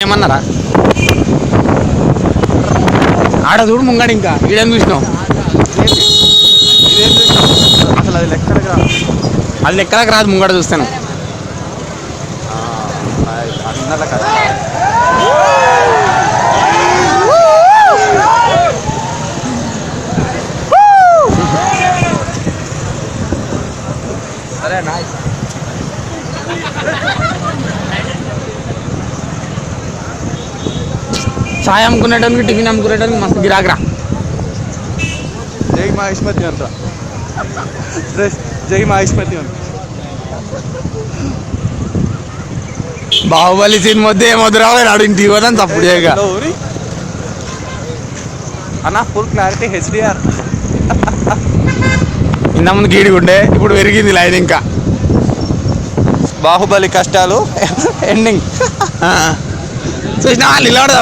ఏమన్నారా? ఆడ చూడు ముంగడు, ఇంకా ఈడేం చూసినావు? అసలు అది లెక్కగా అది లెక్కలకు రాదు, ముంగడ చూస్తాను. అన్నల కదా. అరే నా చాయ్ అమ్ముకునేటానికి, టిఫిన్ అమ్ముకునేటానికి మస్తు గిరాకరా. జై మహేష్మతి అంట. జై మహేష్మతి అంట. బాహుబలి సీన్ మధ్య ఏమొద్దురా నాడు ఇంటికి పోదాం తప్పుడు చేయగా. అన్న ఫుల్ క్లారిటీ హెచ్డిఆర్. ఇంత ముందు గీడిగుండే, ఇప్పుడు పెరిగింది లైన్. ఇంకా బాహుబలి కష్టాలు ఎండింగ్. చూసినా నిలబడదా